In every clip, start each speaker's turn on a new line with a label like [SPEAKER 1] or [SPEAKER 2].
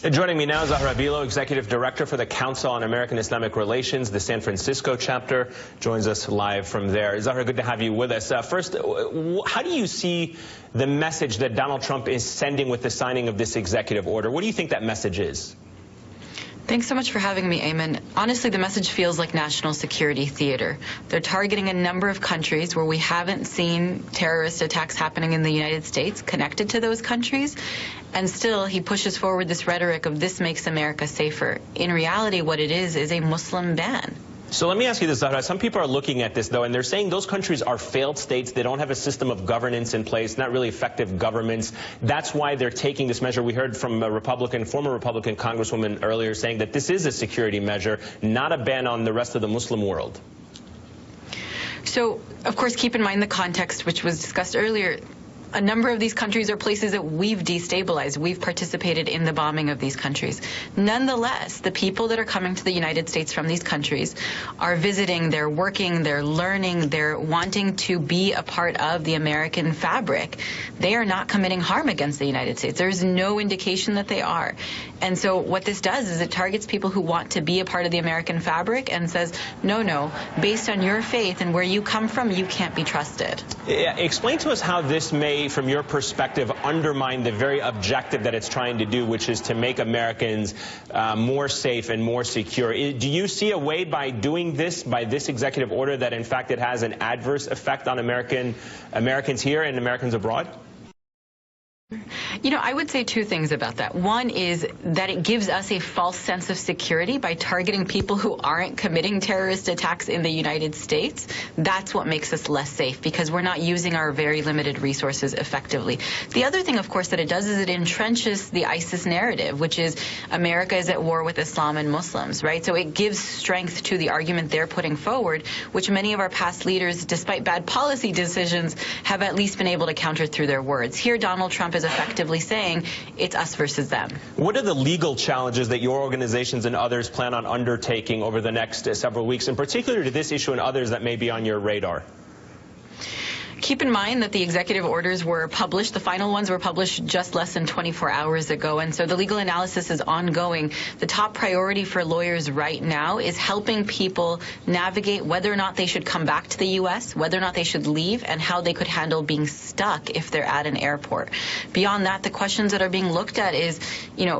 [SPEAKER 1] Joining me now, Zahra, Billoo, Executive Director for the Council on American-Islamic Relations, the San Francisco chapter, joins us live from there. Zahra, good to have you with us. First, how do you see the message that Donald Trump is sending with the signing of this executive order? What do you think that message is?
[SPEAKER 2] Thanks so much for having me, Ayman. Honestly, the message feels like national security theater. They're targeting a number of countries where we haven't seen terrorist attacks happening in the United States connected to those countries. And still, he pushes forward this rhetoric of this makes America safer. In reality, what it is a Muslim ban.
[SPEAKER 1] So let me ask you this, Zahra. Some people are looking at this, though, and they're saying those countries are failed states. They don't have a system of governance in place, not really effective governments. That's why they're taking this measure. We heard from a former Republican Congresswoman earlier saying that this is a security measure, not a ban on the rest of the Muslim world.
[SPEAKER 2] So, of course, keep in mind the context, which was discussed earlier. A number of these countries are places that we've destabilized. We've participated in the bombing of these countries. Nonetheless, the people that are coming to the United States from these countries are visiting, they're working, they're learning, they're wanting to be a part of the American fabric. They are not committing harm against the United States. There's no indication that they are. And so what this does is it targets people who want to be a part of the American fabric and says, no, based on your faith and where you come from, you can't be trusted.
[SPEAKER 1] Yeah, explain to us how this may, from your perspective, undermine the very objective that it's trying to do, which is to make Americans more safe and more secure. Do you see a way by doing this, by this executive order, that in fact it has an adverse effect on Americans here and Americans abroad?
[SPEAKER 2] You know, I would say two things about that. One is that it gives us a false sense of security by targeting people who aren't committing terrorist attacks in the United States. That's what makes us less safe, because we're not using our very limited resources effectively. The other thing, of course, that it does is it entrenches the ISIS narrative, which is America is at war with Islam and Muslims, right? So it gives strength to the argument they're putting forward, which many of our past leaders, despite bad policy decisions, have at least been able to counter through their words. Here, Donald Trump is effectively saying it's us versus them.
[SPEAKER 1] What are the legal challenges that your organizations and others plan on undertaking over the next several weeks, in particular to this issue and others that may be on your radar?
[SPEAKER 2] Keep in mind that the executive orders were published. The final ones were published just less than 24 hours ago, and so the legal analysis is ongoing. The top priority for lawyers right now is helping people navigate whether or not they should come back to the U.S., whether or not they should leave, and how they could handle being stuck if they're at an airport. Beyond that, the questions that are being looked at is,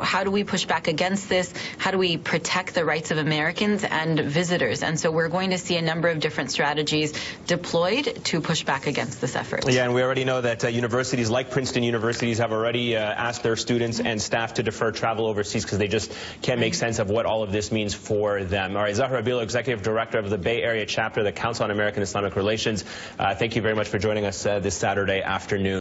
[SPEAKER 2] how do we push back against this? How do we protect the rights of Americans and visitors? And so we're going to see a number of different strategies deployed to push back against this effort.
[SPEAKER 1] Yeah, and we already know that universities like Princeton universities have already asked their students and staff to defer travel overseas because they just can't make sense of what all of this means for them. All right, Zahra, Billoo, Executive Director of the Bay Area chapter of the Council on American-Islamic Relations, thank you very much for joining us this Saturday afternoon.